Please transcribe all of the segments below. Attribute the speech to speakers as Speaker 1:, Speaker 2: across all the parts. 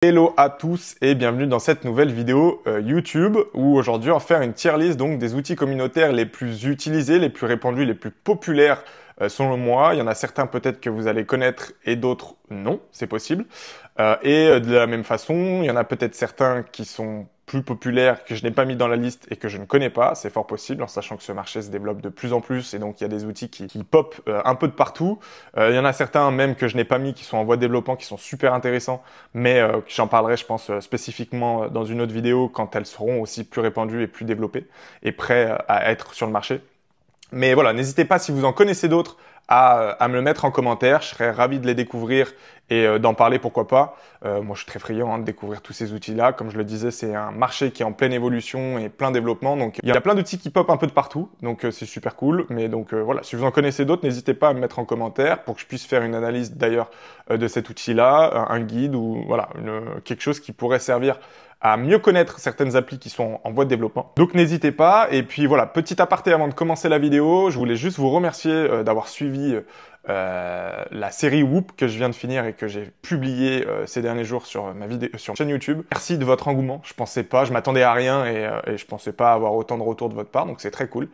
Speaker 1: Hello à tous et bienvenue dans cette nouvelle vidéo YouTube où aujourd'hui on va faire une tier list donc des outils communautaires les plus utilisés, les plus répandus, les plus populaires selon moi. Il y en a certains peut-être que vous allez connaître et d'autres non, c'est possible. De la même façon, il y en a peut-être certains qui sont plus populaires que je n'ai pas mis dans la liste et que je ne connais pas, c'est fort possible en sachant que ce marché se développe de plus en plus et donc il y a des outils qui pop un peu de partout. Il y en a certains même que je n'ai pas mis qui sont en voie de développement, qui sont super intéressants, mais j'en parlerai je pense spécifiquement dans une autre vidéo quand elles seront aussi plus répandues et plus développées et prêts à être sur le marché. Mais voilà, n'hésitez pas si vous en connaissez d'autres à me le mettre en commentaire. Je serais ravi de les découvrir et d'en parler, pourquoi pas. Moi, je suis très friand de découvrir tous ces outils-là. Comme je le disais, c'est un marché qui est en pleine évolution et plein développement. Donc, il y a plein d'outils qui pop un peu de partout. Donc, c'est super cool. Mais donc, voilà, si vous en connaissez d'autres, n'hésitez pas à me mettre en commentaire pour que je puisse faire une analyse d'ailleurs de cet outil-là, un guide ou voilà, quelque chose qui pourrait servir à mieux connaître certaines applis qui sont en voie de développement. Donc n'hésitez pas. Et puis voilà, petit aparté avant de commencer la vidéo, je voulais juste vous remercier d'avoir suivi la série Whoop que je viens de finir et que j'ai publié ces derniers jours sur sur ma chaîne YouTube. Merci de votre engouement. Je pensais pas, je m'attendais à rien et je pensais pas avoir autant de retours de votre part, donc c'est très cool.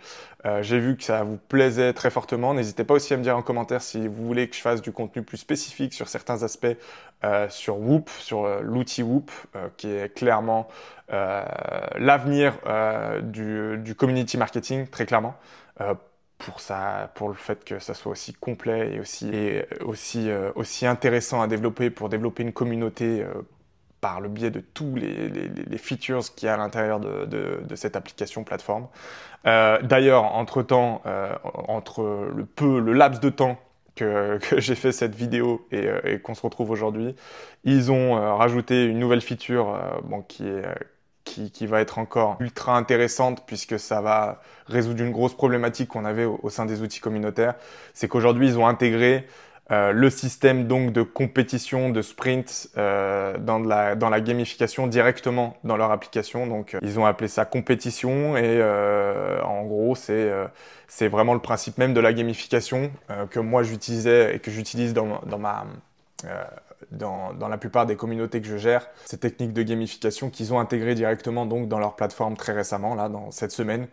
Speaker 1: J'ai vu que ça vous plaisait très fortement. N'hésitez pas aussi à me dire en commentaire si vous voulez que je fasse du contenu plus spécifique sur certains aspects sur Whoop, sur l'outil Whoop, qui est clairement l'avenir du community marketing, très clairement. Pour le fait que ça soit aussi complet et aussi intéressant à développer pour développer une communauté par le biais de tous les features qu'il y a à l'intérieur de cette application plateforme. D'ailleurs, entre-temps, entre le laps de temps que j'ai fait cette vidéo et qu'on se retrouve aujourd'hui, ils ont rajouté une nouvelle feature bon, qui va être encore ultra intéressante puisque ça va résoudre une grosse problématique qu'on avait au sein des outils communautaires. C'est qu'aujourd'hui, ils ont intégré le système donc de compétition, de sprint dans la gamification directement dans leur application. Donc, ils ont appelé ça compétition et en gros, c'est vraiment le principe même de la gamification que moi j'utilisais et que j'utilise dans la plupart des communautés que je gère, ces techniques de gamification qu'ils ont intégrées directement donc dans leur plateforme très récemment, là, dans cette semaine.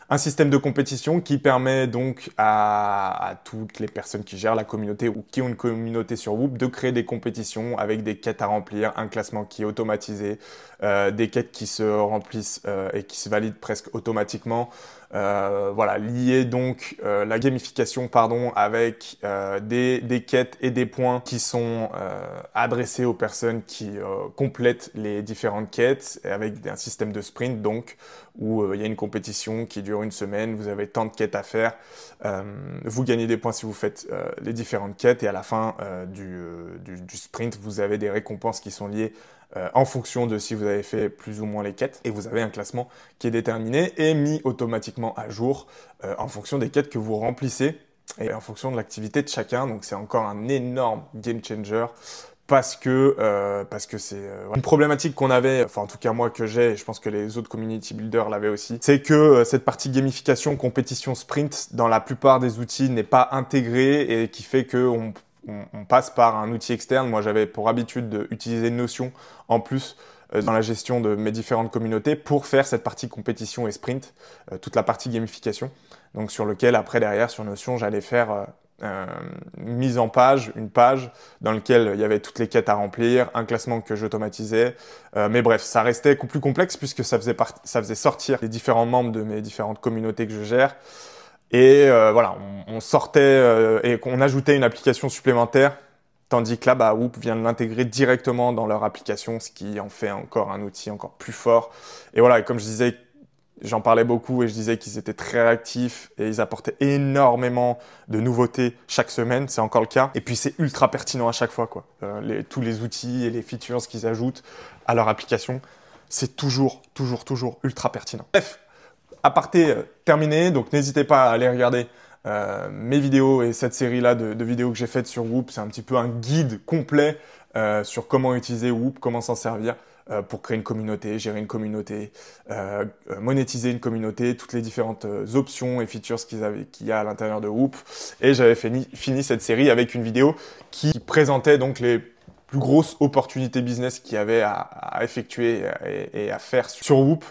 Speaker 1: Un système de compétition qui permet donc à toutes les personnes qui gèrent la communauté ou qui ont une communauté sur Whoop de créer des compétitions avec des quêtes à remplir, un classement qui est automatisé, des quêtes qui se remplissent et qui se valident presque automatiquement. Voilà, lier donc la gamification avec des quêtes et des points qui sont adressés aux personnes qui complètent les différentes quêtes avec un système de sprint donc où il y a une compétition qui dure une semaine, vous avez tant de quêtes à faire, vous gagnez des points si vous faites les différentes quêtes et à la fin du sprint vous avez des récompenses qui sont liées en fonction de si vous avez fait plus ou moins les quêtes et vous avez un classement qui est déterminé et mis automatiquement à jour en fonction des quêtes que vous remplissez et en fonction de l'activité de chacun. Donc c'est encore un énorme game changer parce que c'est une problématique qu'on avait, enfin en tout cas moi que j'ai, et je pense que les autres community builders l'avaient aussi, c'est que cette partie gamification, compétition, sprint dans la plupart des outils n'est pas intégrée et qui fait que on passe par un outil externe. Moi, j'avais pour habitude d'utiliser Notion en plus dans la gestion de mes différentes communautés pour faire cette partie compétition et sprint, toute la partie gamification. Donc sur lequel après derrière sur Notion, j'allais faire mise en page, une page dans laquelle il y avait toutes les quêtes à remplir, un classement que j'automatisais. Mais bref, ça restait plus complexe puisque ça faisait sortir les différents membres de mes différentes communautés que je gère. Et voilà, on sortait et qu'on ajoutait une application supplémentaire, tandis que là, bah, Whoop vient de l'intégrer directement dans leur application, ce qui en fait encore un outil encore plus fort. Et voilà, et comme je disais, j'en parlais beaucoup et je disais qu'ils étaient très réactifs et ils apportaient énormément de nouveautés chaque semaine, c'est encore le cas. Et puis c'est ultra pertinent à chaque fois, quoi. Tous les outils et les features qu'ils ajoutent à leur application, c'est toujours ultra pertinent. Bref. Aparté terminé, donc n'hésitez pas à aller regarder mes vidéos et cette série-là de vidéos que j'ai faites sur Whoop. C'est un petit peu un guide complet sur comment utiliser Whoop, comment s'en servir pour créer une communauté, gérer une communauté, monétiser une communauté, toutes les différentes options et features qu'il y a à l'intérieur de Whoop. Et j'avais fini cette série avec une vidéo qui présentait donc plus grosses opportunités business qu'il y avait à effectuer et à faire sur Whoop.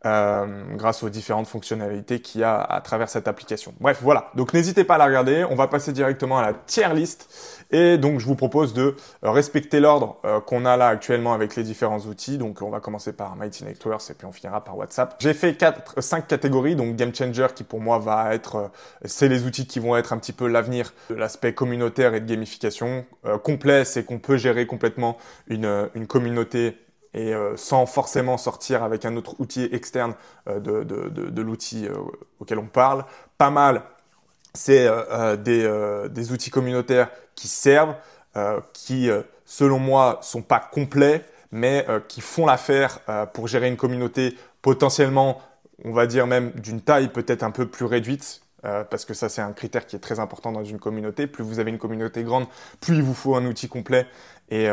Speaker 1: Grâce aux différentes fonctionnalités qu'il y a à travers cette application. Bref, voilà. Donc n'hésitez pas à la regarder. On va passer directement à la tier list. Et donc je vous propose de respecter l'ordre qu'on a là actuellement avec les différents outils. Donc on va commencer par Mighty Networks et puis on finira par WhatsApp. J'ai fait 5 catégories. Donc Game Changer qui pour moi va être, c'est les outils qui vont être un petit peu l'avenir de l'aspect communautaire et de gamification. Complet, c'est qu'on peut gérer complètement une communauté et sans forcément sortir avec un autre outil externe de l'outil auquel on parle. Pas mal, c'est des outils communautaires qui servent, qui selon moi sont pas complets, mais qui font l'affaire pour gérer une communauté potentiellement, on va dire même d'une taille peut-être un peu plus réduite. Parce que ça, c'est un critère qui est très important dans une communauté. Plus vous avez une communauté grande, plus il vous faut un outil complet et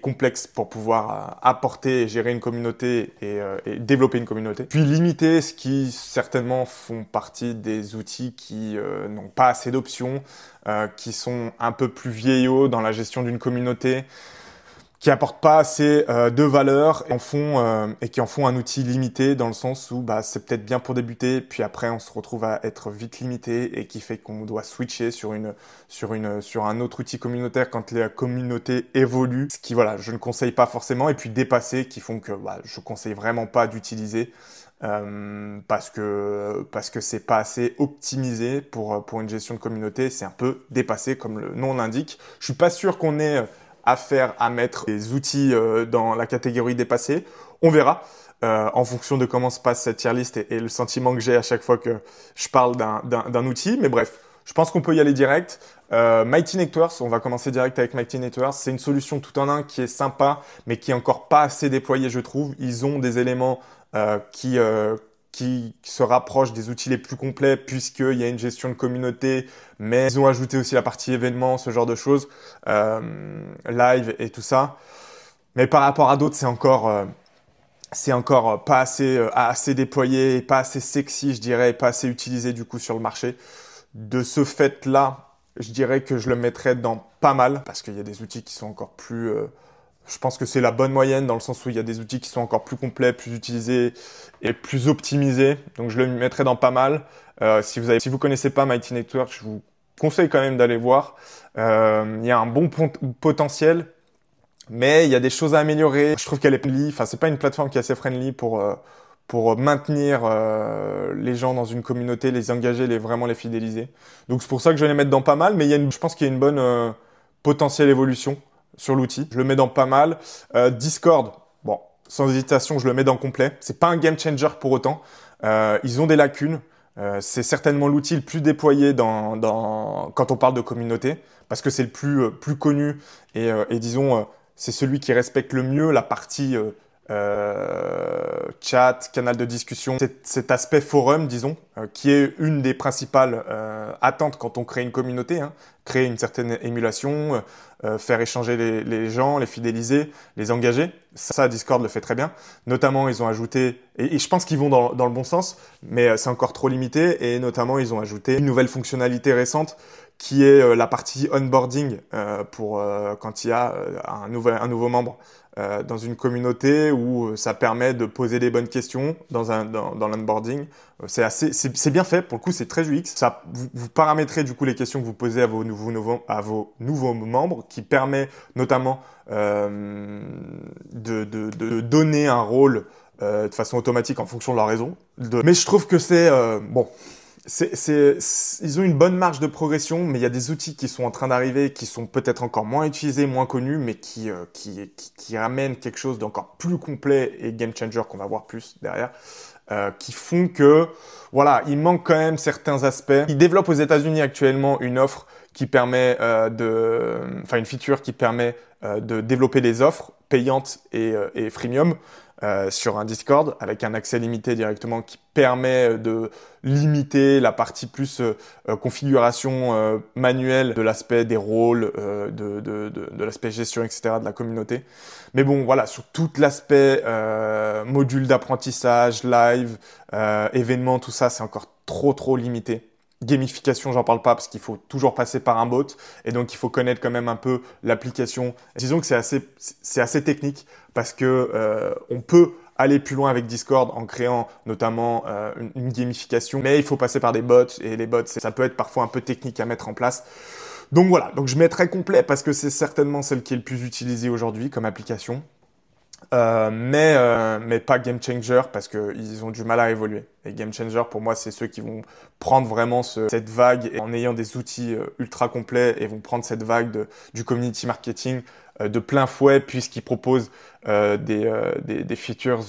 Speaker 1: complexe pour pouvoir apporter et gérer une communauté et développer une communauté. Puis limiter ce qui certainement font partie des outils qui n'ont pas assez d'options, qui sont un peu plus vieillots dans la gestion d'une communauté, qui apportent pas assez de valeur et qui en font un outil limité dans le sens où c'est peut-être bien pour débuter, puis après on se retrouve à être vite limité et qui fait qu'on doit switcher sur un autre outil communautaire quand la communauté évolue, ce qui voilà, je ne conseille pas forcément, et puis dépasser qui font que je conseille vraiment pas d'utiliser. Parce que c'est pas assez optimisé pour une gestion de communauté, c'est un peu dépassé comme le nom l'indique. Je suis pas sûr qu'on ait affaire à mettre des outils dans la catégorie dépassée. On verra en fonction de comment se passe cette tier list et le sentiment que j'ai à chaque fois que je parle d'un outil. Mais bref, je pense qu'on peut y aller direct. Mighty Networks, on va commencer direct avec Mighty Networks. C'est une solution tout en un qui est sympa, mais qui est encore pas assez déployée, je trouve. Ils ont des éléments qui se rapprochent des outils les plus complets puisqu'il y a une gestion de communauté, mais ils ont ajouté aussi la partie événements, ce genre de choses, live et tout ça. Mais par rapport à d'autres, c'est encore pas assez déployé, pas assez sexy, je dirais, pas assez utilisé du coup sur le marché. De ce fait-là, je dirais que je le mettrais dans pas mal parce qu'il y a des outils qui sont encore plus je pense que c'est la bonne moyenne dans le sens où il y a des outils qui sont encore plus complets, plus utilisés et plus optimisés. Donc je le mettrai dans pas mal. Si vous connaissez pas Mighty Network, je vous conseille quand même d'aller voir. Il y a un bon potentiel, mais il y a des choses à améliorer. Je trouve qu'elle est friendly. Enfin, c'est pas une plateforme qui est assez friendly pour maintenir les gens dans une communauté, les engager, vraiment les fidéliser. Donc c'est pour ça que je vais les mettre dans pas mal, mais je pense qu'il y a une bonne potentielle évolution sur l'outil. Je le mets dans pas mal. Discord, bon, sans hésitation, je le mets dans complet. C'est pas un game changer pour autant. Ils ont des lacunes. C'est certainement l'outil le plus déployé quand on parle de communauté, parce que c'est le plus connu et disons, c'est celui qui respecte le mieux la partie chat, canal de discussion, cet aspect forum, disons, qui est une des principales attentes quand on crée une communauté, hein. Créer une certaine émulation, faire échanger les gens, les fidéliser, les engager. Ça, Discord le fait très bien. Notamment, ils ont ajouté, et je pense qu'ils vont dans le bon sens, mais c'est encore trop limité, et notamment, ils ont ajouté une nouvelle fonctionnalité récente qui est la partie onboarding pour quand il y a un nouveau membre dans une communauté où ça permet de poser des bonnes questions dans l'onboarding. C'est bien fait, pour le coup, c'est très UX. Ça, vous paramétrez du coup les questions que vous posez à vos nouveaux membres, qui permet notamment de donner un rôle de façon automatique en fonction de leur raison. Mais je trouve que c'est bon. Ils ont une bonne marge de progression, mais il y a des outils qui sont en train d'arriver, qui sont peut-être encore moins utilisés, moins connus, mais qui ramènent quelque chose d'encore plus complet et game changer qu'on va voir plus derrière, qui font que, voilà, il manque quand même certains aspects. Ils développent aux États-Unis actuellement une offre qui permet une feature qui permet de développer des offres payantes et freemium. Sur un Discord avec un accès limité directement qui permet de limiter la partie plus configuration manuelle de l'aspect des rôles, de l'aspect gestion, etc. de la communauté. Mais bon, voilà, sur tout l'aspect module d'apprentissage, live, événements, tout ça, c'est encore trop limité. Gamification, j'en parle pas parce qu'il faut toujours passer par un bot et donc il faut connaître quand même un peu l'application. Disons que c'est assez technique parce que on peut aller plus loin avec Discord en créant notamment une gamification, mais il faut passer par des bots et les bots, ça peut être parfois un peu technique à mettre en place. Donc voilà, donc je mettrai complet parce que c'est certainement celle qui est le plus utilisée aujourd'hui comme application. Mais pas Game Changer parce qu'ils ont du mal à évoluer. Et Game Changer, pour moi, c'est ceux qui vont prendre vraiment cette vague et en ayant des outils ultra complets et vont prendre cette vague du community marketing de plein fouet puisqu'ils proposent des features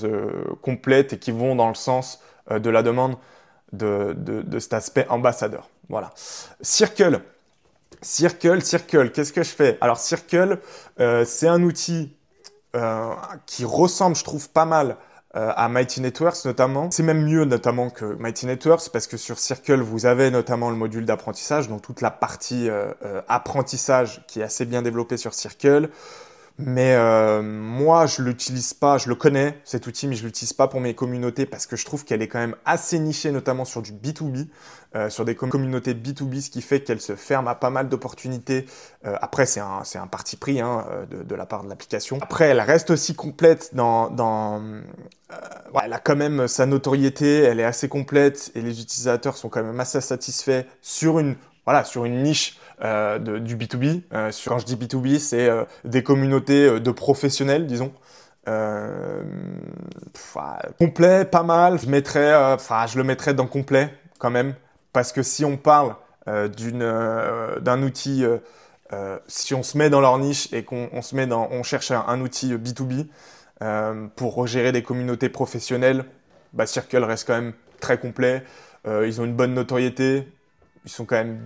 Speaker 1: complètes et qui vont dans le sens de la demande de cet aspect ambassadeur. Voilà. Circle, qu'est-ce que je fais? Alors Circle, c'est un outil qui ressemble, je trouve, pas mal à Mighty Networks notamment. C'est même mieux notamment que Mighty Networks parce que sur Circle, vous avez notamment le module d'apprentissage, donc toute la partie apprentissage qui est assez bien développée sur Circle. Mais moi, je l'utilise pas, je le connais cet outil, mais je l'utilise pas pour mes communautés parce que je trouve qu'elle est quand même assez nichée, notamment sur du B2B, sur des communautés B2B, ce qui fait qu'elle se ferme à pas mal d'opportunités. Après, c'est un parti pris hein, de la part de l'application. Après, elle reste aussi complète ouais, elle a quand même sa notoriété, elle est assez complète et les utilisateurs sont quand même assez satisfaits sur sur une niche du B2B. Quand je dis B2B, c'est des communautés de professionnels, disons. Complet, pas mal. Je le mettrais dans complet quand même, parce que si on parle d'un outil, si on se met dans leur niche et on cherche un outil B2B pour gérer des communautés professionnelles, bah Circle reste quand même très complet. Ils ont une bonne notoriété. Ils sont quand même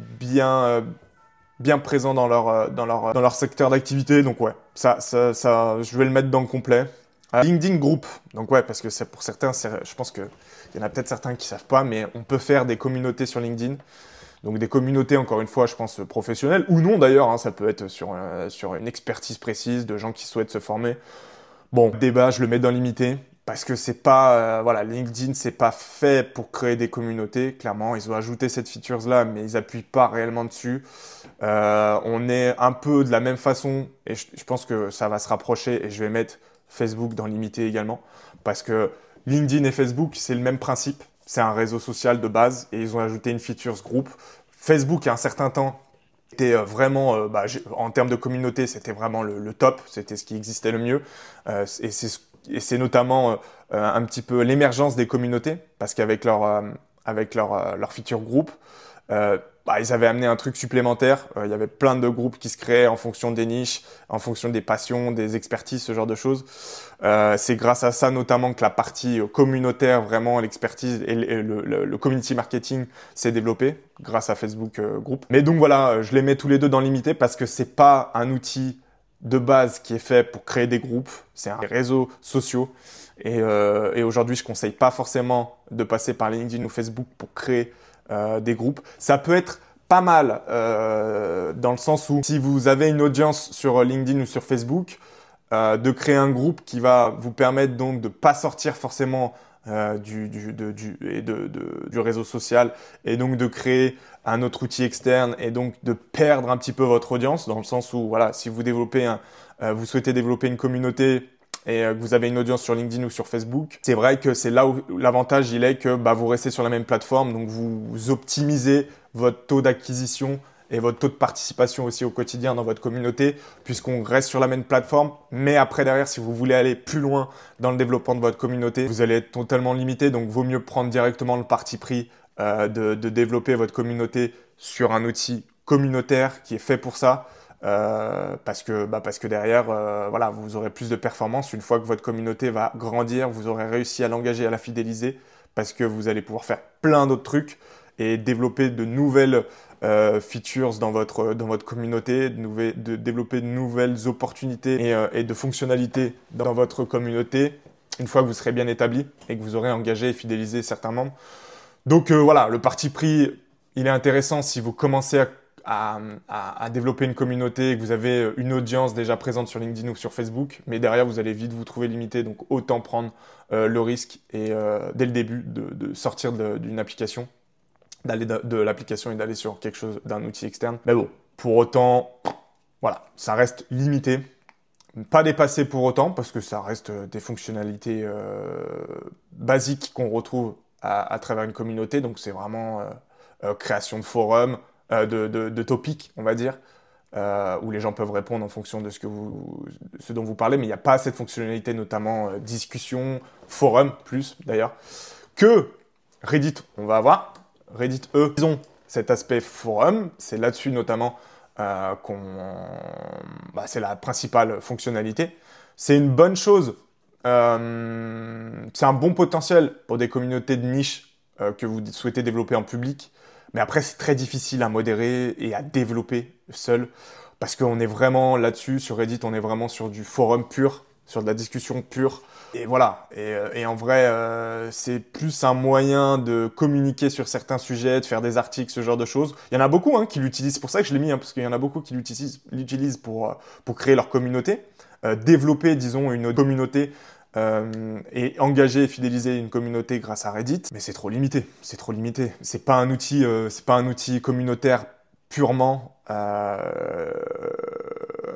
Speaker 1: bien présents dans leur secteur d'activité. Donc ouais, je vais le mettre dans le complet. LinkedIn Group. Donc ouais, parce que c'est pour certains, je pense qu'il y en a peut-être certains qui savent pas, mais on peut faire des communautés sur LinkedIn. Donc des communautés, encore une fois, je pense professionnelles ou non d'ailleurs. Hein, ça peut être sur une expertise précise de gens qui souhaitent se former. Bon, débat, je le mets dans limité. Parce que c'est pas, LinkedIn, c'est pas fait pour créer des communautés. Clairement, ils ont ajouté cette feature-là, mais ils appuient pas réellement dessus. On est un peu de la même façon, et je pense que ça va se rapprocher, et je vais mettre Facebook dans limité également. Parce que LinkedIn et Facebook, c'est le même principe. C'est un réseau social de base, et ils ont ajouté une feature groupe. Facebook, il y a un certain temps, était vraiment, en termes de communauté, c'était vraiment le top. C'était ce qui existait le mieux. Et c'est notamment un petit peu l'émergence des communautés, parce qu'avec leur feature groupe, ils avaient amené un truc supplémentaire. Il y avait plein de groupes qui se créaient en fonction des niches, en fonction des passions, des expertises, ce genre de choses. C'est grâce à ça notamment que la partie communautaire, vraiment l'expertise et le community marketing s'est développé grâce à Facebook Group. Mais donc voilà, je les mets tous les deux dans limité parce que c'est pas un outil de base qui est fait pour créer des groupes, c'est un réseau sociaux. Et aujourd'hui, je conseille pas forcément de passer par LinkedIn ou Facebook pour créer des groupes. Ça peut être pas mal dans le sens où si vous avez une audience sur LinkedIn ou sur Facebook, de créer un groupe qui va vous permettre donc de pas sortir forcément du réseau social et donc de créer un autre outil externe et donc de perdre un petit peu votre audience dans le sens où voilà, si vous vous souhaitez développer une communauté et que vous avez une audience sur LinkedIn ou sur Facebook, c'est vrai que c'est là où l'avantage il est que vous restez sur la même plateforme, donc vous optimisez votre taux d'acquisition et votre taux de participation aussi au quotidien dans votre communauté, puisqu'on reste sur la même plateforme. Mais après, derrière, si vous voulez aller plus loin dans le développement de votre communauté, vous allez être totalement limité. Donc, vaut mieux prendre directement le parti pris de développer votre communauté sur un outil communautaire qui est fait pour ça. Parce que derrière, vous aurez plus de performance. Une fois que votre communauté va grandir, vous aurez réussi à l'engager, à la fidéliser, parce que vous allez pouvoir faire plein d'autres trucs et développer de nouvelles features dans votre communauté, développer de nouvelles opportunités et de fonctionnalités dans votre communauté une fois que vous serez bien établi et que vous aurez engagé et fidélisé certains membres. Donc le parti pris, il est intéressant si vous commencez à développer une communauté et que vous avez une audience déjà présente sur LinkedIn ou sur Facebook, mais derrière vous allez vite vous trouver limité, donc autant prendre le risque et dès le début de sortir d'une application. d'aller de l'application et d'aller sur quelque chose d'un outil externe. Mais bon, pour autant, voilà, ça reste limité. Pas dépassé pour autant, parce que ça reste des fonctionnalités basiques qu'on retrouve à travers une communauté. Donc c'est vraiment création de forums, de topics, on va dire, où les gens peuvent répondre en fonction de ce dont vous parlez. Mais il n'y a pas cette fonctionnalité, notamment discussion, forum, plus d'ailleurs, que Reddit, on va avoir. Reddit, eux, ils ont cet aspect forum. C'est là-dessus notamment c'est la principale fonctionnalité. C'est une bonne chose. C'est un bon potentiel pour des communautés de niche que vous souhaitez développer en public. Mais après, c'est très difficile à modérer et à développer seul. Parce qu'on est vraiment là-dessus, sur Reddit, on est vraiment sur du forum pur, sur de la discussion pure. Et voilà. Et en vrai, c'est plus un moyen de communiquer sur certains sujets, de faire des articles, ce genre de choses. Il y en a beaucoup qui l'utilisent. C'est pour ça que je l'ai mis, parce qu'il y en a beaucoup qui l'utilisent pour créer leur communauté, développer, disons, une communauté et engager et fidéliser une communauté grâce à Reddit. Mais c'est trop limité. C'est trop limité. C'est pas un outil communautaire purement.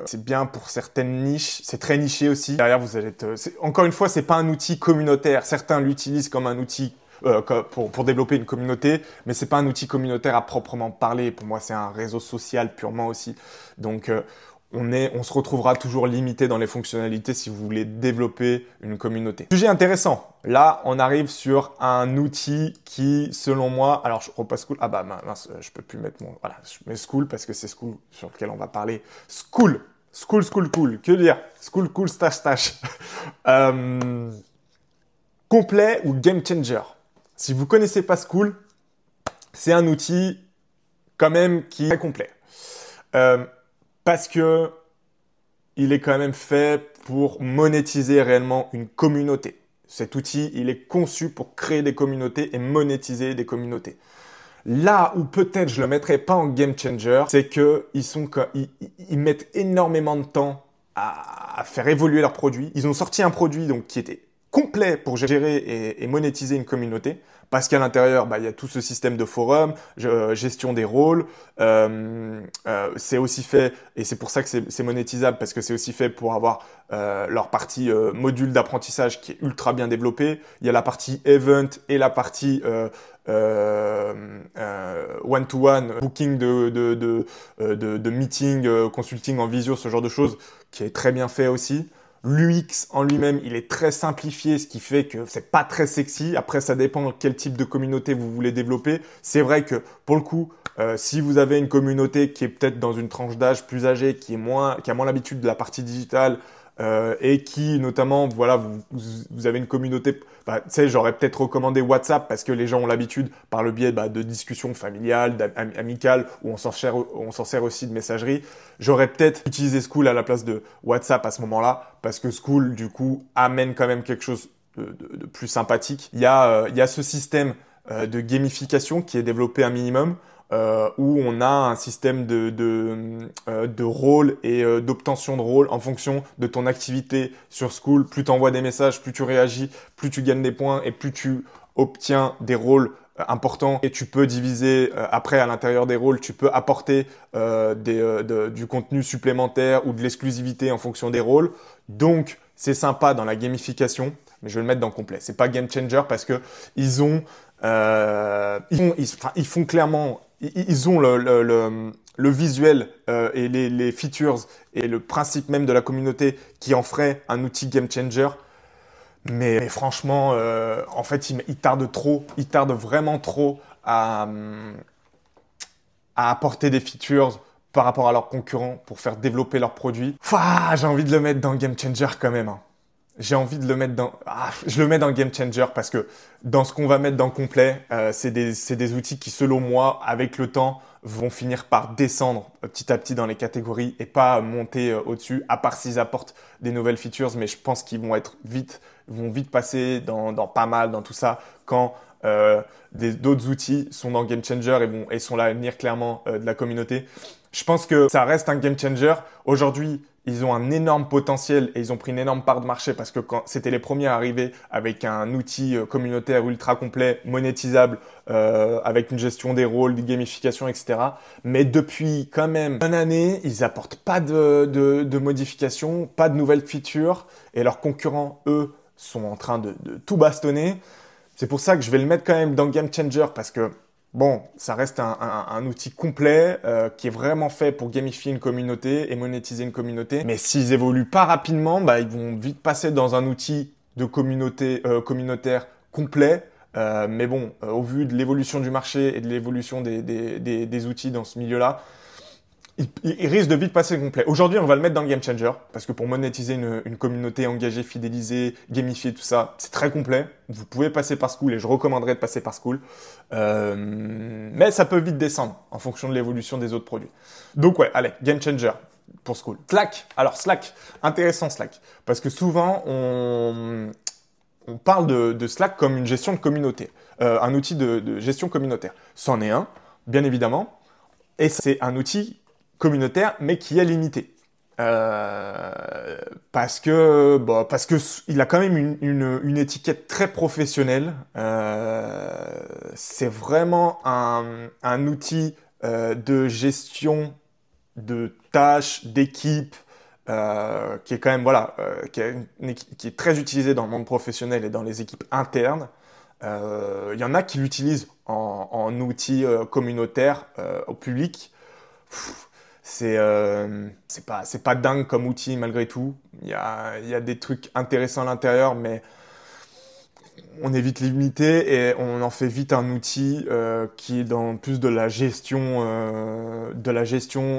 Speaker 1: C'est bien pour certaines niches, c'est très niché aussi. Derrière, vous allez encore une fois, c'est pas un outil communautaire. Certains l'utilisent comme un outil pour développer une communauté, mais c'est pas un outil communautaire à proprement parler. Pour moi, c'est un réseau social purement aussi. Donc, on se retrouvera toujours limité dans les fonctionnalités si vous voulez développer une communauté. Sujet intéressant. Là, on arrive sur un outil qui, selon moi, alors je repasse Skool. Ah bah mince, je peux plus mettre mon, voilà, je mets Skool parce que c'est Skool sur lequel on va parler. Skool, cool. Que dire? Skool, cool, stash. Complet ou game changer? Si vous connaissez pas Skool, c'est un outil quand même qui est très complet. Parce que il est quand même fait pour monétiser réellement une communauté. Cet outil, il est conçu pour créer des communautés et monétiser des communautés. Là où peut-être je le mettrais pas en game changer, c'est que ils mettent énormément de temps à faire évoluer leur produit. Ils ont sorti un produit donc qui était complet pour gérer et monétiser une communauté. Parce qu'à l'intérieur, il y a tout ce système de forum, gestion des rôles. C'est aussi fait, et c'est pour ça que c'est monétisable, parce que c'est aussi fait pour avoir leur partie module d'apprentissage qui est ultra bien développée. Il y a la partie event et la partie one-to-one, booking de meeting, consulting en visio, ce genre de choses, qui est très bien fait aussi. L'UX en lui-même, il est très simplifié, ce qui fait que c'est pas très sexy. Après, ça dépend quel type de communauté vous voulez développer. C'est vrai que pour le coup, si vous avez une communauté qui est peut-être dans une tranche d'âge plus âgée, qui a moins l'habitude de la partie digitale, et qui notamment, voilà, vous avez une communauté, tu sais, j'aurais peut-être recommandé WhatsApp parce que les gens ont l'habitude par le biais de discussions familiales, amicales, où on s'en sert aussi de messagerie. J'aurais peut-être utilisé Skool à la place de WhatsApp à ce moment-là, parce que Skool, du coup, amène quand même quelque chose de plus sympathique. Il y a ce système de gamification qui est développé un minimum, où on a un système de rôle et d'obtention de rôle en fonction de ton activité sur Skool. Plus tu envoies des messages, plus tu réagis, plus tu gagnes des points et plus tu obtiens des rôles importants. Et tu peux diviser, après à l'intérieur des rôles, tu peux apporter du contenu supplémentaire ou de l'exclusivité en fonction des rôles. Donc, c'est sympa dans la gamification, mais je vais le mettre dans complet. C'est pas game changer parce que ils font clairement, ils ont le visuel et les features et le principe même de la communauté qui en ferait un outil game changer. Mais franchement, en fait, ils tardent vraiment trop à apporter des features par rapport à leurs concurrents pour faire développer leurs produits. J'ai envie de le mettre dans game changer quand même. J'ai envie de le mettre je le mets dans game changer parce que dans ce qu'on va mettre dans complet, c'est des outils qui, selon moi, avec le temps, vont finir par descendre petit à petit dans les catégories et pas monter au-dessus, à part s'ils apportent des nouvelles features. Mais je pense qu'ils vont vite passer dans pas mal, dans tout ça, quand d'autres outils sont dans game changer et sont l'avenir clairement de la communauté. Je pense que ça reste un game changer. Aujourd'hui, ils ont un énorme potentiel et ils ont pris une énorme part de marché parce que quand c'était les premiers à arriver avec un outil communautaire ultra complet, monétisable, avec une gestion des rôles, des gamifications, etc. Mais depuis quand même une année, ils apportent pas de modifications, pas de nouvelles features et leurs concurrents, eux, sont en train de tout bastonner. C'est pour ça que je vais le mettre quand même dans Game Changer parce que bon, ça reste un outil complet qui est vraiment fait pour gamifier une communauté et monétiser une communauté. Mais s'ils évoluent pas rapidement, bah, ils vont vite passer dans un outil de communauté communautaire complet. Mais bon, au vu de l'évolution du marché et de l'évolution des outils dans ce milieu-là, il risque de vite passer complet. Aujourd'hui, on va le mettre dans le Game Changer, parce que pour monétiser une communauté engagée, fidélisée, gamifier, tout ça, c'est très complet. Vous pouvez passer par Skool, et je recommanderais de passer par Skool. Mais ça peut vite descendre, en fonction de l'évolution des autres produits. Donc ouais, allez, Game Changer pour Skool. Slack, alors Slack, intéressant Slack, parce que souvent, on parle de Slack comme une gestion de communauté, un outil de gestion communautaire. C'en est un, bien évidemment, et c'est un outil communautaire, mais qui est limité. Parce que il a quand même une étiquette très professionnelle. C'est vraiment un outil de gestion de tâches, d'équipe, qui est quand même qui est très utilisé dans le monde professionnel et dans les équipes internes. Il y en a qui l'utilisent en outil communautaire au public. C'est pas dingue comme outil malgré tout. Il y a des trucs intéressants à l'intérieur, mais on est vite limité et on en fait vite un outil qui est dans plus de la gestion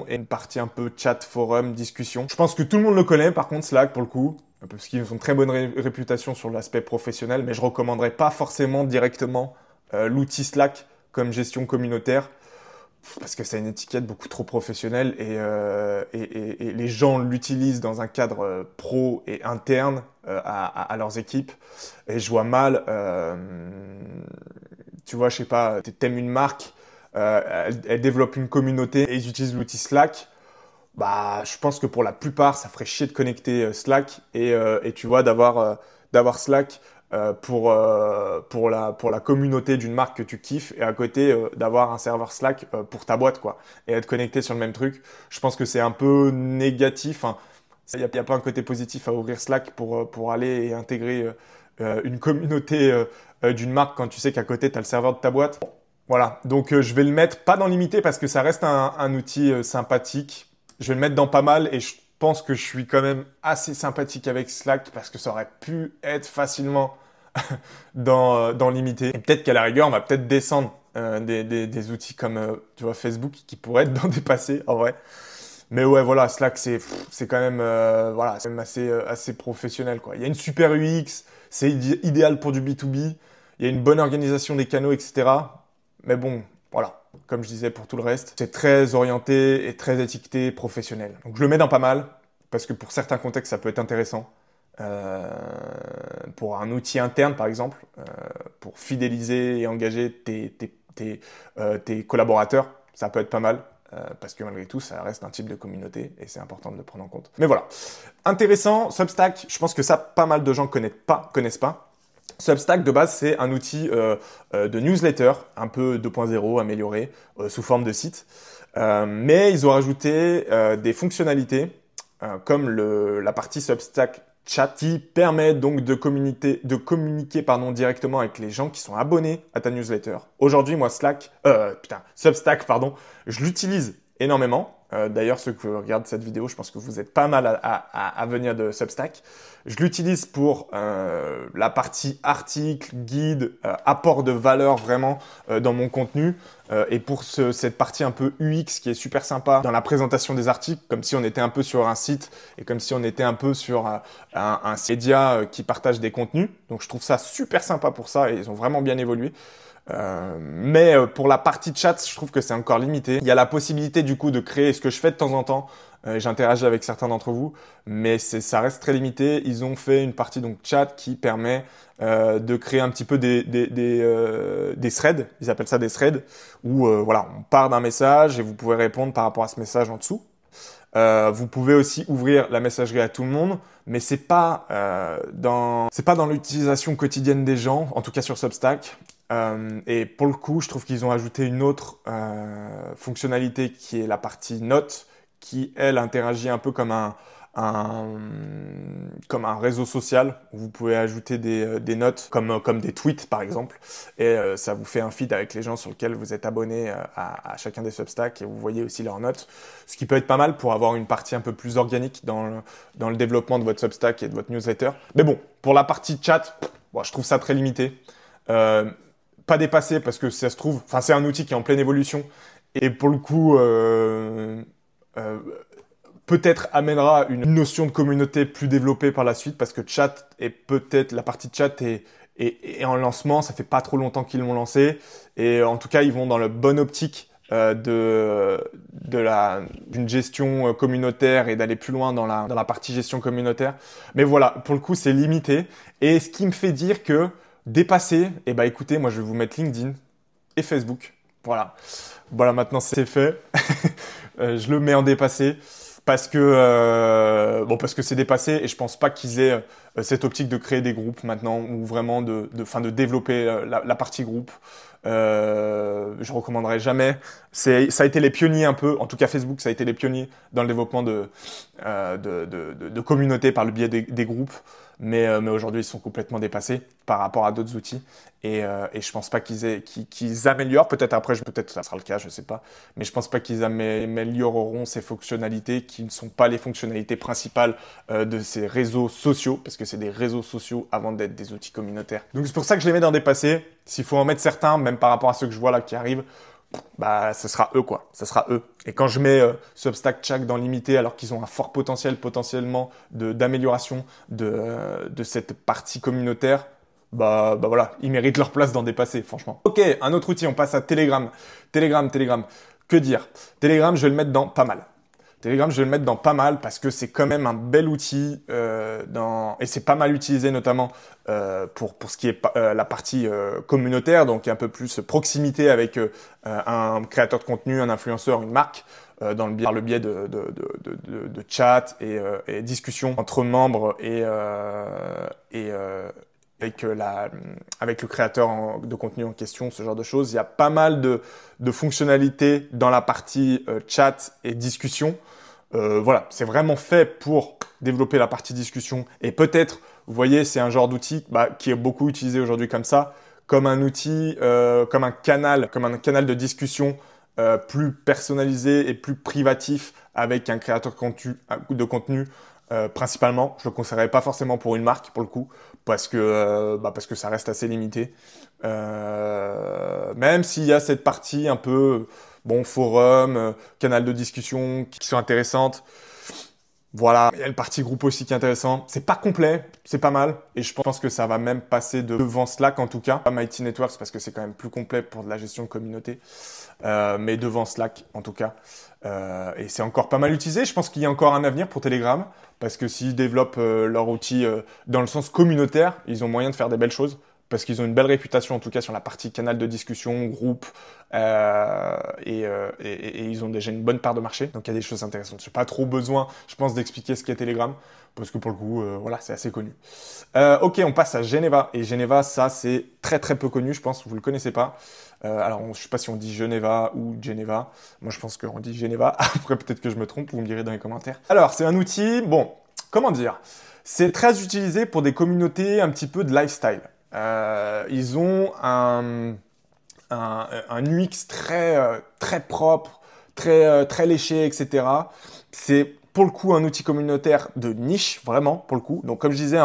Speaker 1: et une partie un peu chat, forum, discussion. Je pense que tout le monde le connaît par contre Slack pour le coup, parce qu'ils ont une très bonne réputation sur l'aspect professionnel, mais je recommanderais pas forcément directement l'outil Slack comme gestion communautaire. Parce que c'est une étiquette beaucoup trop professionnelle et les gens l'utilisent dans un cadre pro et interne à leurs équipes. Et je vois mal, tu vois, je sais pas, t'aimes une marque, elle développe une communauté et ils utilisent l'outil Slack. Bah, je pense que pour la plupart, ça ferait chier de connecter Slack et tu vois, d'avoir Slack pour la communauté d'une marque que tu kiffes et à côté d'avoir un serveur Slack pour ta boîte quoi et être connecté sur le même truc. Je pense que c'est un peu négatif. Hein. Il n'y a pas un côté positif à ouvrir Slack pour aller et intégrer une communauté d'une marque quand tu sais qu'à côté tu as le serveur de ta boîte. Voilà, donc je vais le mettre pas dans limité parce que ça reste un outil sympathique. Je vais le mettre dans pas mal et je pense que je suis quand même assez sympathique avec Slack parce que ça aurait pu être facilement dans limité. Et peut-être qu'à la rigueur, on va peut-être descendre des outils comme tu vois, Facebook qui pourraient être dans dépassé en vrai. Mais ouais, voilà, Slack, c'est quand même, voilà, c'est quand même assez professionnel, quoi. Il y a une super UX, c'est idéal pour du B2B, il y a une bonne organisation des canaux, etc. Mais bon, voilà, comme je disais pour tout le reste, c'est très orienté et très étiqueté professionnel. Donc je le mets dans pas mal, parce que pour certains contextes, ça peut être intéressant. Pour un outil interne, par exemple, pour fidéliser et engager tes collaborateurs, ça peut être pas mal. Parce que malgré tout, ça reste un type de communauté et c'est important de le prendre en compte. Mais voilà. Intéressant, Substack, je pense que ça, pas mal de gens connaissent pas. Substack, de base, c'est un outil de newsletter, un peu 2.0 amélioré, sous forme de site. Mais ils ont rajouté des fonctionnalités comme la partie Substack Chat qui permet donc de communiquer directement avec les gens qui sont abonnés à ta newsletter. Aujourd'hui, moi, Substack, je l'utilise énormément. D'ailleurs, ceux qui regardent cette vidéo, je pense que vous êtes pas mal à venir de Substack. Je l'utilise pour la partie article, guide, apport de valeur vraiment dans mon contenu et pour cette partie un peu UX qui est super sympa dans la présentation des articles, comme si on était un peu sur un site et comme si on était un peu sur un média qui partage des contenus. Donc je trouve ça super sympa pour ça et ils ont vraiment bien évolué. Mais pour la partie chat, je trouve que c'est encore limité. Il y a la possibilité du coup de créer ce que je fais de temps en temps. J'interagis avec certains d'entre vous, mais ça reste très limité. Ils ont fait une partie donc chat qui permet de créer un petit peu des threads. Ils appellent ça des threads où voilà, on part d'un message et vous pouvez répondre par rapport à ce message en dessous. Vous pouvez aussi ouvrir la messagerie à tout le monde, mais c'est pas dans l'utilisation quotidienne des gens, en tout cas sur Substack. Et pour le coup, je trouve qu'ils ont ajouté une autre fonctionnalité qui est la partie notes, qui elle interagit un peu un, comme un réseau social où vous pouvez ajouter des notes comme des tweets par exemple et ça vous fait un feed avec les gens sur lesquels vous êtes abonné à chacun des Substacks et vous voyez aussi leurs notes, ce qui peut être pas mal pour avoir une partie un peu plus organique dans le développement de votre Substack et de votre newsletter. Mais bon, pour la partie chat, bon, je trouve ça très limité. Pas dépassé parce que ça se trouve, enfin c'est un outil qui est en pleine évolution et pour le coup euh, peut-être amènera une notion de communauté plus développée par la suite parce que chat est peut-être la partie chat est en lancement, ça fait pas trop longtemps qu'ils l'ont lancé et en tout cas ils vont dans la bonne optique d'une gestion communautaire et d'aller plus loin dans la partie gestion communautaire. Mais voilà, pour le coup c'est limité et ce qui me fait dire que dépasser, eh ben écoutez, moi je vais vous mettre LinkedIn et Facebook. Voilà. Voilà, maintenant c'est fait. Je le mets en dépassé parce que parce que c'est dépassé et je pense pas qu'ils aient cette optique de créer des groupes maintenant ou vraiment de développer la partie groupe. Je recommanderais jamais. Ça a été les pionniers un peu, en tout cas Facebook, ça a été les pionniers dans le développement de communautés par le biais des groupes. Mais aujourd'hui, ils sont complètement dépassés par rapport à d'autres outils. Et je pense pas qu'ils améliorent. Peut-être après, peut-être ça sera le cas, je sais pas. Mais je pense pas qu'ils amélioreront ces fonctionnalités qui ne sont pas les fonctionnalités principales de ces réseaux sociaux, parce que c'est des réseaux sociaux avant d'être des outils communautaires. Donc c'est pour ça que je les mets dans dépassé. S'il faut en mettre certains, même par rapport à ceux que je vois là qui arrivent, bah ce sera eux quoi, ce sera eux. Et quand je mets Substack Chat dans limité alors qu'ils ont un fort potentiel potentiellement d'amélioration de cette partie communautaire, bah voilà, ils méritent leur place dans dépasser franchement. Ok, un autre outil, on passe à Telegram. Telegram. Que dire? Telegram, je vais le mettre dans pas mal. Telegram, je vais le mettre dans pas mal parce que c'est quand même un bel outil et c'est pas mal utilisé notamment pour ce qui est la partie communautaire, donc un peu plus proximité avec un créateur de contenu, un influenceur, une marque, par le biais de chat et discussions entre membres et avec le créateur de contenu en question, ce genre de choses. Il y a pas mal de fonctionnalités dans la partie chat et discussion. Voilà, c'est vraiment fait pour développer la partie discussion. Et peut-être, vous voyez, c'est un genre d'outil qui est beaucoup utilisé aujourd'hui comme ça, comme un outil, comme un canal de discussion plus personnalisé et plus privatif avec un créateur de contenu. Principalement, je le conseillerais pas forcément pour une marque pour le coup, parce que ça reste assez limité. Même s'il y a cette partie un peu forum, canal de discussion qui sont intéressantes. Voilà, il y a une partie groupe aussi qui est intéressant. C'est pas complet, c'est pas mal. Et je pense que ça va même passer devant Slack en tout cas. Pas Mighty Networks parce que c'est quand même plus complet pour de la gestion de communauté. Mais devant Slack en tout cas. Et c'est encore pas mal utilisé. Je pense qu'il y a encore un avenir pour Telegram. Parce que s'ils développent leur outil dans le sens communautaire, ils ont moyen de faire des belles choses. Parce qu'ils ont une belle réputation, en tout cas sur la partie canal de discussion, groupe, et ils ont déjà une bonne part de marché. Donc il y a des choses intéressantes. J'ai pas trop besoin, je pense, d'expliquer ce qu'est Telegram, parce que pour le coup, voilà, c'est assez connu. Ok, on passe à Geneva. Et Geneva, ça, c'est très très peu connu, je pense, vous le connaissez pas. Alors, je sais pas si on dit Geneva ou Geneva. Moi, je pense qu'on dit Geneva. Après, peut-être que je me trompe, vous me direz dans les commentaires. Alors, c'est un outil, bon, comment dire? C'est très utilisé pour des communautés un petit peu de lifestyle. Ils ont un UX très propre, très léché, etc. C'est pour le coup un outil communautaire de niche, vraiment, pour le coup. Donc comme je disais,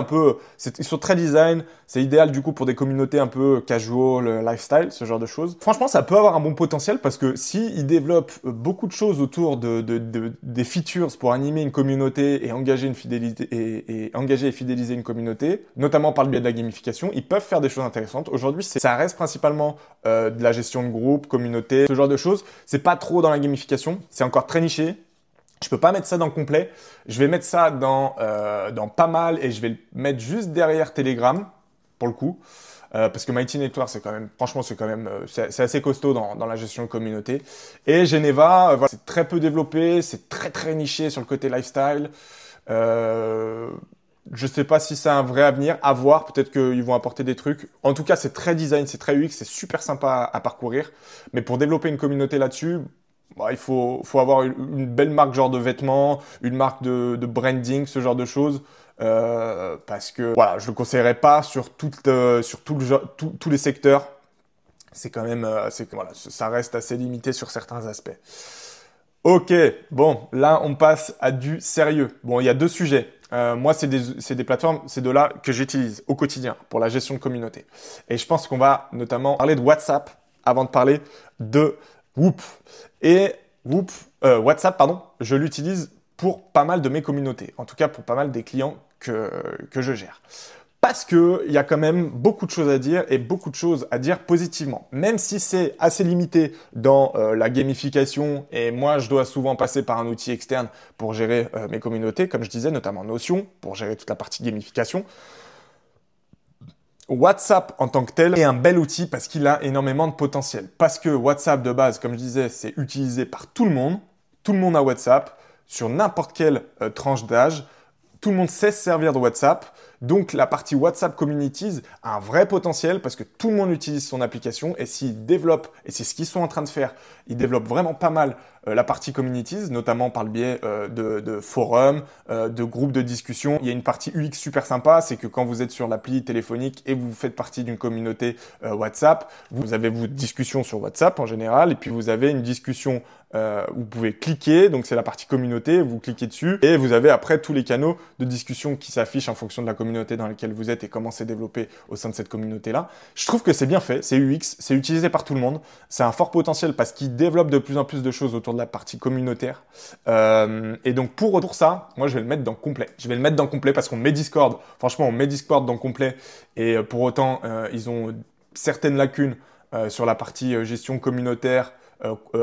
Speaker 1: ils sont très design, c'est idéal du coup pour des communautés un peu casual, lifestyle, ce genre de choses. Franchement, ça peut avoir un bon potentiel parce que s'ils développent beaucoup de choses autour des features pour animer une communauté et engager une fidélité et engager et fidéliser une communauté, notamment par le biais de la gamification, ils peuvent faire des choses intéressantes. Aujourd'hui, ça reste principalement de la gestion de groupe, communauté, ce genre de choses. C'est pas trop dans la gamification, c'est encore très niché. Je peux pas mettre ça dans complet. Je vais mettre ça dans pas mal et je vais le mettre juste derrière Telegram pour le coup. parce que Mighty Network, c'est quand même, franchement, c'est quand même, c'est assez costaud dans la gestion de communauté. Et Geneva, voilà, c'est très peu développé, c'est très très niché sur le côté lifestyle. Euh, je sais pas si c'est un vrai avenir, à voir. Peut-être qu'ils vont apporter des trucs. En tout cas, c'est très design, c'est très UX, c'est super sympa à parcourir. Mais pour développer une communauté là-dessus, bah, faut avoir une belle marque genre de vêtements, une marque de branding, ce genre de choses. Parce que voilà, je le conseillerais pas sur tout tous les secteurs. C'est quand même, voilà, ça reste assez limité sur certains aspects. Ok, bon, là on passe à du sérieux. Bon, il y a deux sujets. Moi, c'est des plateformes, c'est de là que j'utilise au quotidien pour la gestion de communauté. Et je pense qu'on va notamment parler de WhatsApp avant de parler de Whoop. Et WhatsApp, pardon, je l'utilise pour pas mal de mes communautés. En tout cas, pour pas mal des clients que je gère. Parce que il y a quand même beaucoup de choses à dire et beaucoup de choses à dire positivement. Même si c'est assez limité dans la gamification et moi je dois souvent passer par un outil externe pour gérer mes communautés, comme je disais, notamment Notion, pour gérer toute la partie gamification. WhatsApp en tant que tel est un bel outil parce qu'il a énormément de potentiel. Parce que WhatsApp de base, comme je disais, c'est utilisé par tout le monde. Tout le monde a WhatsApp sur n'importe quelle tranche d'âge. Tout le monde sait se servir de WhatsApp. Donc la partie WhatsApp Communities a un vrai potentiel parce que tout le monde utilise son application et s'ils développent, et c'est ce qu'ils sont en train de faire, ils développent vraiment pas mal la partie Communities, notamment par le biais de forums, de groupes de discussion. Il y a une partie UX super sympa, c'est que quand vous êtes sur l'appli téléphonique et vous faites partie d'une communauté WhatsApp, vous avez vos discussions sur WhatsApp en général et puis vous avez une discussion vous pouvez cliquer, donc c'est la partie communauté, vous cliquez dessus et vous avez après tous les canaux de discussion qui s'affichent en fonction de la communauté dans laquelle vous êtes et comment c'est développé au sein de cette communauté-là. Je trouve que c'est bien fait, c'est UX, c'est utilisé par tout le monde, c'est un fort potentiel parce qu'il développe de plus en plus de choses autour de la partie communautaire. Et donc pour ça, moi je vais le mettre dans complet. Je vais le mettre dans complet parce qu'on met Discord, franchement on met Discord dans complet et pour autant ils ont certaines lacunes sur la partie gestion communautaire,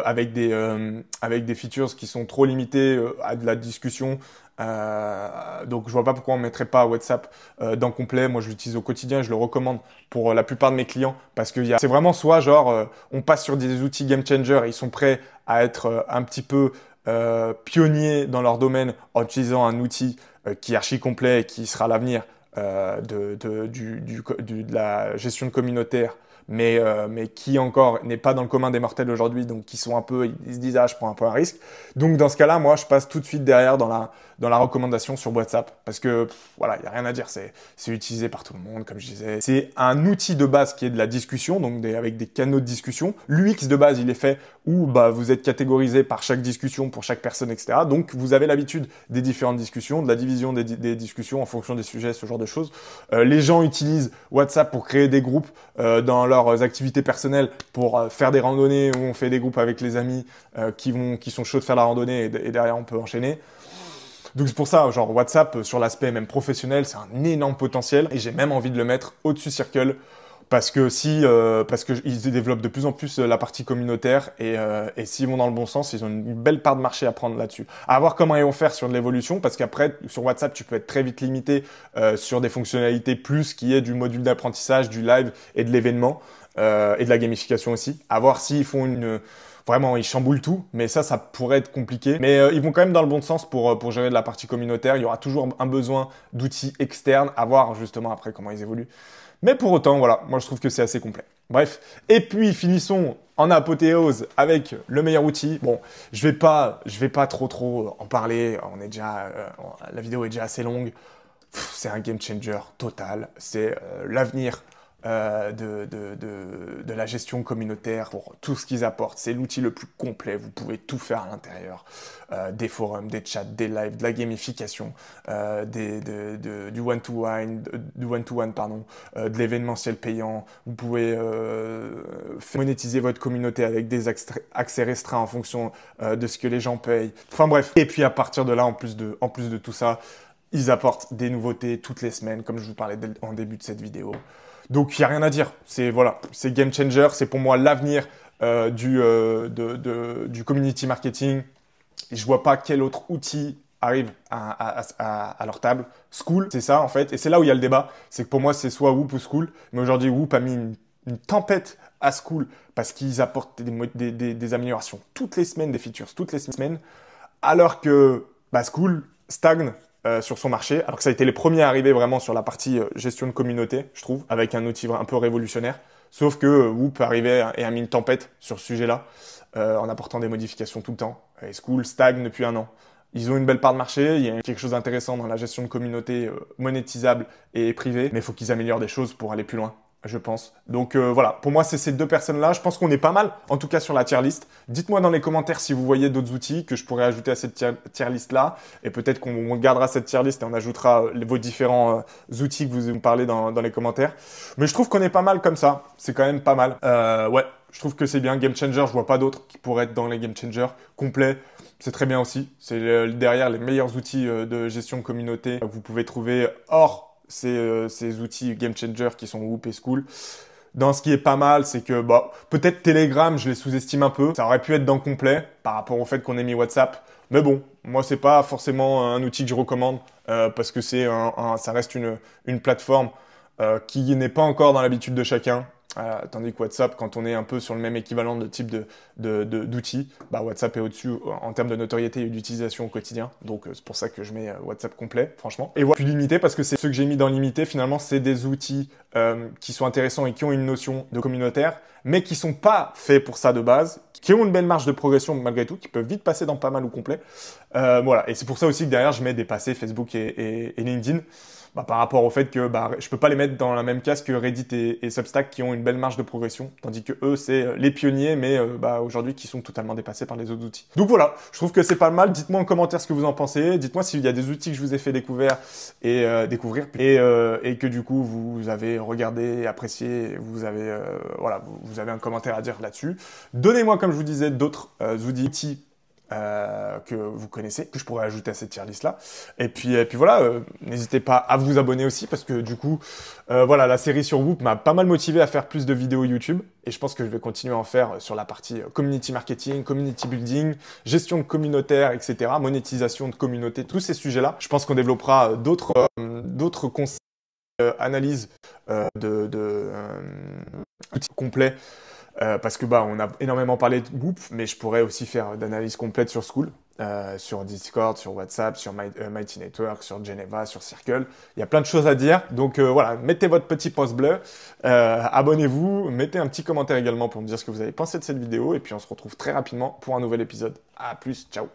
Speaker 1: avec des features qui sont trop limitées à de la discussion. Donc je vois pas pourquoi on mettrait pas WhatsApp dans complet. Moi je l'utilise au quotidien, je le recommande pour la plupart de mes clients parce que c'est vraiment soit genre on passe sur des outils game changer et ils sont prêts à être un petit peu pionniers dans leur domaine en utilisant un outil qui est archi complet et qui sera l'avenir de la gestion de communautaire, mais qui encore n'est pas dans le commun des mortels aujourd'hui, donc qui sont un peu, ils se disent ah je prends un peu un risque. Donc dans ce cas-là, moi je passe tout de suite derrière dans la recommandation sur WhatsApp parce que voilà, il y a rien à dire, c'est utilisé par tout le monde comme je disais. C'est un outil de base qui est de la discussion, donc avec des canaux de discussion. L'UX de base, il est fait où bah vous êtes catégorisé par chaque discussion pour chaque personne, etc. Donc vous avez l'habitude des différentes discussions, de la division des discussions en fonction des sujets, ce genre de choses. Les gens utilisent WhatsApp pour créer des groupes dans leurs activités personnelles, pour faire des randonnées où on fait des groupes avec les amis qui sont chauds de faire la randonnée et derrière on peut enchaîner. Donc c'est pour ça, genre WhatsApp sur l'aspect même professionnel, c'est un énorme potentiel et j'ai même envie de le mettre au-dessus Circle. Parce que ils développent de plus en plus la partie communautaire et s'ils vont dans le bon sens, ils ont une belle part de marché à prendre là-dessus. À voir comment ils vont faire sur de l'évolution, parce qu'après sur WhatsApp tu peux être très vite limité sur des fonctionnalités plus qui est du module d'apprentissage, du live et de l'événement et de la gamification aussi. À voir s'ils font vraiment, ils chamboulent tout, mais ça pourrait être compliqué. Mais ils vont quand même dans le bon sens pour gérer de la partie communautaire. Il y aura toujours un besoin d'outils externes, à voir justement après comment ils évoluent. Mais pour autant, voilà, moi je trouve que c'est assez complet. Bref, et puis finissons en apothéose avec le meilleur outil. Bon, je vais pas trop en parler. La vidéo est déjà assez longue. C'est un game changer total. C'est l'avenir de la gestion communautaire pour tout ce qu'ils apportent. C'est l'outil le plus complet. Vous pouvez tout faire à l'intérieur. Des forums, des chats, des lives, de la gamification, du one-to-one, pardon, de l'événementiel payant. Vous pouvez monétiser votre communauté avec des accès restreints en fonction de ce que les gens payent. Enfin bref. Et puis à partir de là, en plus de tout ça, ils apportent des nouveautés toutes les semaines, comme je vous parlais en début de cette vidéo. Donc il n'y a rien à dire. C'est game changer. C'est pour moi l'avenir du community marketing. Et je vois pas quel autre outil arrivent à leur table. School, c'est ça en fait. Et c'est là où il y a le débat. C'est que pour moi, c'est soit Whoop ou School. Mais aujourd'hui, Whoop a mis une tempête à School parce qu'ils apportent des améliorations toutes les semaines, des features toutes les semaines. Alors que School stagne sur son marché, alors que ça a été les premiers à arriver vraiment sur la partie gestion de communauté, je trouve, avec un outil un peu révolutionnaire. Sauf que Whoop arrivait et a mis une tempête sur ce sujet-là, en apportant des modifications tout le temps. Et School stagne depuis 1 an. Ils ont une belle part de marché, il y a quelque chose d'intéressant dans la gestion de communauté monétisable et privée, mais il faut qu'ils améliorent des choses pour aller plus loin, je pense. Donc voilà, pour moi, c'est ces deux personnes-là. Je pense qu'on est pas mal, en tout cas sur la tier list. Dites-moi dans les commentaires si vous voyez d'autres outils que je pourrais ajouter à cette tier list-là. Et peut-être qu'on gardera cette tier list et on ajoutera vos différents outils que vous me parlez dans les commentaires. Mais je trouve qu'on est pas mal comme ça. C'est quand même pas mal. Ouais, je trouve que c'est bien. Game Changer, je vois pas d'autres qui pourraient être dans les Game Changers. Complet, c'est très bien aussi. C'est derrière les meilleurs outils de gestion de communauté que vous pouvez trouver hors ces outils Game Changer qui sont Whoop et School. Dans ce qui est pas mal, c'est que peut-être Telegram, je les sous-estime un peu. Ça aurait pu être dans complet par rapport au fait qu'on ait mis WhatsApp. Mais bon, moi c'est pas forcément un outil que je recommande parce que ça reste une plateforme qui n'est pas encore dans l'habitude de chacun. Tandis que WhatsApp, quand on est un peu sur le même équivalent de type d'outils, WhatsApp est au-dessus en termes de notoriété et d'utilisation au quotidien. Donc c'est pour ça que je mets WhatsApp complet, franchement. Et voilà, plus limité parce que c'est ceux que j'ai mis dans limité, finalement, c'est des outils qui sont intéressants et qui ont une notion de communautaire, mais qui sont pas faits pour ça de base, qui ont une belle marge de progression malgré tout, qui peuvent vite passer dans pas mal ou complet. Voilà, et c'est pour ça aussi que derrière, je mets des passés Facebook et LinkedIn. Par rapport au fait que je peux pas les mettre dans la même case que Reddit et Substack qui ont une belle marge de progression, tandis que eux c'est les pionniers, mais aujourd'hui qui sont totalement dépassés par les autres outils. Donc voilà, je trouve que c'est pas mal. Dites-moi en commentaire ce que vous en pensez. Dites-moi s'il y a des outils que je vous ai fait découvrir et que du coup vous avez regardé, apprécié, vous avez un commentaire à dire là-dessus. Donnez-moi, comme je vous disais, d'autres outils que vous connaissez, que je pourrais ajouter à cette tier list là. Et puis voilà, n'hésitez pas à vous abonner aussi parce que du coup, la série sur Whoop m'a pas mal motivé à faire plus de vidéos YouTube et je pense que je vais continuer à en faire sur la partie community marketing, community building, gestion de communautaire, etc., monétisation de communauté, tous ces sujets-là. Je pense qu'on développera d'autres concepts, analyse outils complets. Parce que on a énormément parlé de Whoop, mais je pourrais aussi faire d'analyse complète sur School, sur Discord, sur WhatsApp, sur Mighty Network, sur Geneva, sur Circle. Il y a plein de choses à dire. Donc voilà, mettez votre petit pouce bleu, abonnez-vous, mettez un petit commentaire également pour me dire ce que vous avez pensé de cette vidéo, et puis on se retrouve très rapidement pour un nouvel épisode. À plus, ciao!